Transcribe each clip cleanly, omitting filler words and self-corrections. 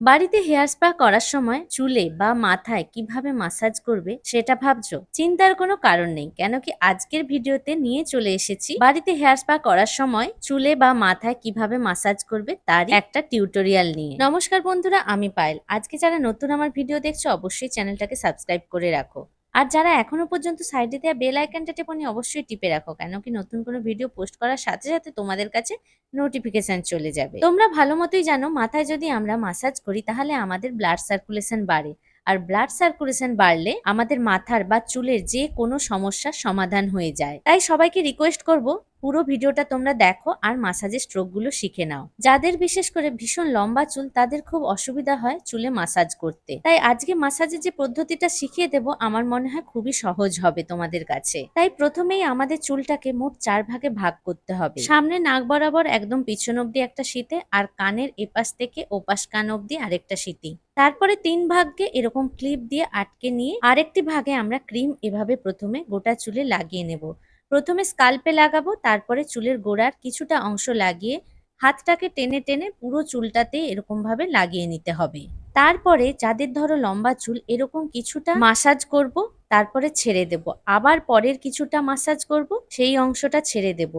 বাড়িতে hair spa করার সময় চুলে বা মাথায় কিভাবে মাসাজ করবে সেটা ভাবছো? চিন্তার কোনো কারণ নেই, কেন কি আজকের ভিডিওতে নিয়ে চলে এসেছি বাড়িতে হেয়ার স্পা করার সময় চুলে বা মাথায় কিভাবে মাসাজ করবে তারই একটা টিউটোরিয়াল নিয়ে। নমস্কার বন্ধুরা, আমি পায়েল। আজকে যারা নতুন আমার ভিডিও দেখছো অবশ্যই চ্যানেলটাকে সাবস্ক্রাইব করে রাখো। আর যারা এখনো পর্যন্ত সাইডে দেওয়া বেল আইকনটা টেপনি অবশ্যই টিপে রাখো, কেন কি নতুন কোনো ভিডিও পোস্ট করার সাথে সাথে তোমাদের কাছে নোটিফিকেশন চলে যাবে। তোমরা ভালো মতোই জানো, মাথায় যদি আমরা মাসাজ করি তাহলে আমাদের ব্লাড সার্কুলেশন বাড়ে, আর ব্লাড সার্কুলেশন বাড়লে আমাদের মাথার বা চুলের যে কোনো সমস্যার সমাধান হয়ে যায়। তাই সবাইকে রিকোয়েস্ট করব, পুরো ভিডিওটা তোমরা দেখো আর মাসাজের স্ট্রোক গুলো শিখে নাও। যাদের বিশেষ করে ভীষণ লম্বা চুল তাদের খুব অসুবিধা হয় চুলে মাসাজ করতে, তাই আজকে মাসাজের যে পদ্ধতিটা শিখিয়ে দেব আমার মনে হয় খুবই সহজ হবে তোমাদের কাছে। তাই প্রথমেই আমাদের চুলটাকে মোট 4 ভাগে ভাগ করতে হবে। সামনে নাক বরাবর একদম পিছন অব্দি একটা শীতে, আর কানের এপাশ থেকে ওপাশ কান অব্দি আরেকটা শীতি। তারপরে 3 ভাগকে এরকম ক্লিপ দিয়ে আটকে নিয়ে আরেকটি ভাগে আমরা ক্রিম এভাবে প্রথমে গোটা চুলে লাগিয়ে নেব। প্রথমে স্কাল্পে লাগাবো, তারপরে চুলের গোড়ার কিছুটা অংশ লাগিয়ে হাতটাকে টেনে টেনে পুরো চুলটাতে এরকম ভাবে লাগিয়ে নিতে হবে। তারপরে যাদের ধরো লম্বা চুল এরকম কিছুটা মাসাজ করব, তারপরে ছেড়ে দেব। আবার পরের কিছুটা মাসাজ করব, সেই অংশটা ছেড়ে দেব।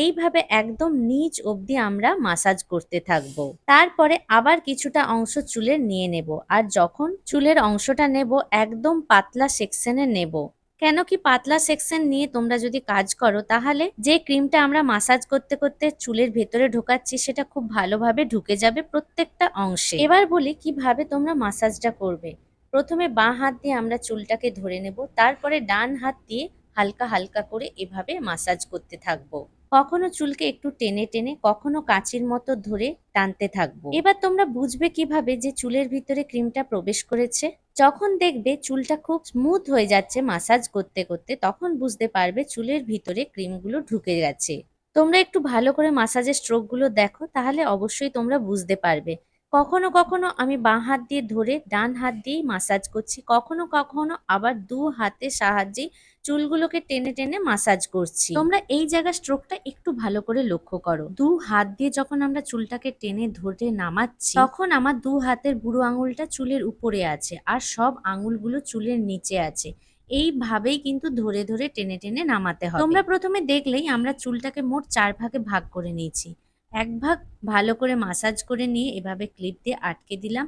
এইভাবে একদম নিচ অবধি আমরা মাসাজ করতে থাকবো। তারপরে আবার কিছুটা অংশ চুলের নিয়ে নেব, আর যখন চুলের অংশটা নেব একদম পাতলা সেকশনে নেব। কেন কি পাতলা সেকশন নিয়ে তোমরা যদি কাজ করো তাহলে যে ক্রিমটা আমরা মাসাজ করতে করতে চুলের ভেতরে ঢোকাচ্ছি সেটা খুব ভালোভাবে ঢুকে যাবে প্রত্যেকটা অংশে। এবার বলি কিভাবে তোমরা মাসাজটা করবে। প্রথমে বাঁ হাত দিয়ে আমরা চুলটাকে ধরে নেব, তারপরে ডান হাত দিয়ে হালকা হালকা করে এভাবে মাসাজ করতে থাকবো। কখনো চুলকে একটু টেনে টেনে, কখনো কাঁচির মতো ধরে টানতে থাকবো। এবার তোমরা বুঝবে কিভাবে যে চুলের ভিতরে ক্রিমটা প্রবেশ করেছে। যখন দেখবে চুলটা খুব স্মুথ হয়ে যাচ্ছে মাসাজ করতে করতে, তখন বুঝতে পারবে চুলের ভিতরে ক্রিমগুলো ঢুকে গেছে। তোমরা একটু ভালো করে মাসাজের স্ট্রোক গুলো দেখো, তাহলে অবশ্যই তোমরা বুঝতে পারবে। কখনো কখনো আমি বাঁ হাত দিয়ে ধরে ডান হাত দিয়েই মাসাজ করছি, কখনো কখনো আবার দু হাতের সাহায্যে চুলগুলোকে টেনে টেনে মাসাজ করছি। তোমরা এই জায়গার স্ট্রোকটা একটু ভালো করে লক্ষ্য করো। দু হাত দিয়ে যখন আমরা চুলটাকে টেনে ধরে নামাচ্ছি, তখন আমার দু হাতের বুড়ো আঙুলটা চুলের উপরে আছে আর সব আঙুলগুলো চুলের নিচে আছে। এইভাবেই কিন্তু ধরে ধরে টেনে টেনে নামাতে হবে। তোমরা প্রথমে দেখলেই আমরা চুলটাকে মোট 4 ভাগে ভাগ করে নিয়েছি। এক ভাগ ভালো করে মাসাজ করে নিয়ে এভাবে ক্লিপ দিয়ে আটকে দিলাম।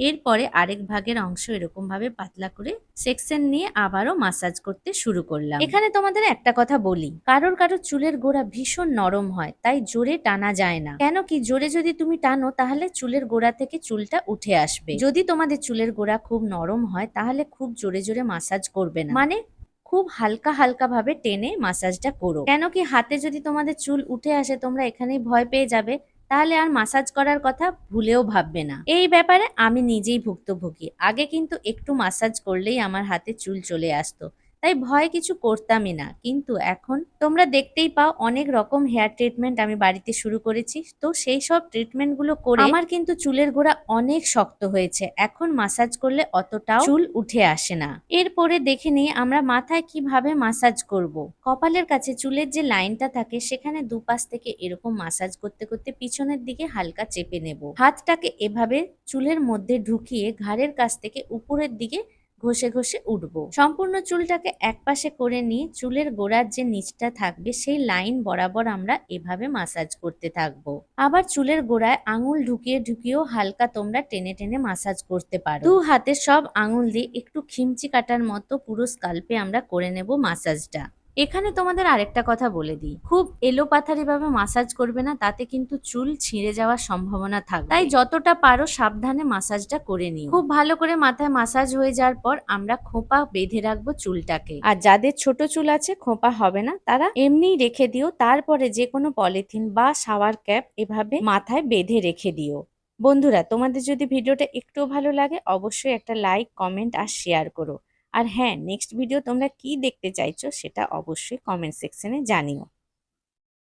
এরপরে আরেক ভাগের অংশ এরকম ভাবে পাতলা করে সেকশন নিয়ে আবারও মাসাজ করতে শুরু করলাম। এখানে তোমাদের একটা কথা বলি, কারোর কারোর চুলের গোড়া ভীষণ নরম হয়, তাই জোরে টানা যায় না। কেন কি জোরে যদি তুমি টানো তাহলে চুলের গোড়া থেকে চুলটা উঠে আসবে। যদি তোমাদের চুলের গোড়া খুব নরম হয় তাহলে খুব জোরে জোরে মাসাজ করবে না, মানে খুব হালকা হালকা ভাবে টেনে মাসাজটা করো। কেন কি হাতে যদি তোমাদের চুল উঠে আসে তোমরা এখানেই ভয় পেয়ে যাবে, তাহলে আর মাসাজ করার কথা ভুলেও ভাববে না। এই ব্যাপারে আমি নিজেই ভুক্তভোগী। আগে কিন্তু একটু মাসাজ করলেই আমার হাতে চুল চলে আসতো, তাই ভয় কিছু করতামই না। কিন্তু এখন তোমরা দেখতেই পাও অনেক রকম হেয়ার ট্রিটমেন্ট আমি বাড়িতে শুরু করেছি, তো সেই সব ট্রিটমেন্ট গুলো করে আমার কিন্তু চুলের গোড়া অনেক শক্ত হয়েছে। এখন মাসাজ করলে অতটাও চুল উঠে আসে না। এরপরে দেখে নিই আমরা মাথায় কিভাবে মাসাজ করব। কপালের কাছে চুলের যে লাইনটা থাকে সেখানে দুপাশ থেকে এরকম মাসাজ করতে করতে পিছনের দিকে হালকা চেপে নেব। হাতটাকে এভাবে চুলের মধ্যে ঢুকিয়ে ঘাড়ের কাছ থেকে উপরের দিকে ঘষে ঘষে উঠবো। সম্পূর্ণ চুলটাকে একপাশে করে নিয়ে চুলের গোড়ার যে নিচটা থাকবে সেই লাইন বরাবর আমরা এভাবে মাসাজ করতে থাকবো। আবার চুলের গোড়ায় আঙুল ঢুকিয়ে ঢুকিয়েও হালকা তোমরা টেনে টেনে মাসাজ করতে পারো। দু হাতের সব আঙুল দিয়ে একটু খিমচি কাটার মতো পুরো স্কাল্পে আমরা করে নেব মাসাজটা। এখানে তোমাদের আরেকটা কথা বলে দিই, খুব এলোপাথারি ভাবে মাসাজ করবে না, তাতে কিন্তু চুল ছিঁড়ে যাওয়ার সম্ভাবনা থাকবে। তাই যতটা পারো সাবধানে মাসাজটা করে নিও। খুব ভালো করে মাথায় মাসাজ হয়ে যাওয়ার পর আমরা খোঁপা বেঁধে রাখবো চুলটাকে। আর যাদের ছোট চুল আছে খোঁপা হবে না তারা এমনিই রেখে দিও, তারপরে যে কোনো পলিথিন বা শাওয়ার ক্যাপ এভাবে মাথায় বেঁধে রেখে দিও। বন্ধুরা, তোমাদের যদি ভিডিওটা একটুও ভালো লাগে অবশ্যই একটা লাইক, কমেন্ট আর শেয়ার করো। আর হ্যাঁ, নেক্সট ভিডিও তোমরা কি দেখতে চাইছো সেটা অবশ্যই কমেন্ট সেকশনে জানিও।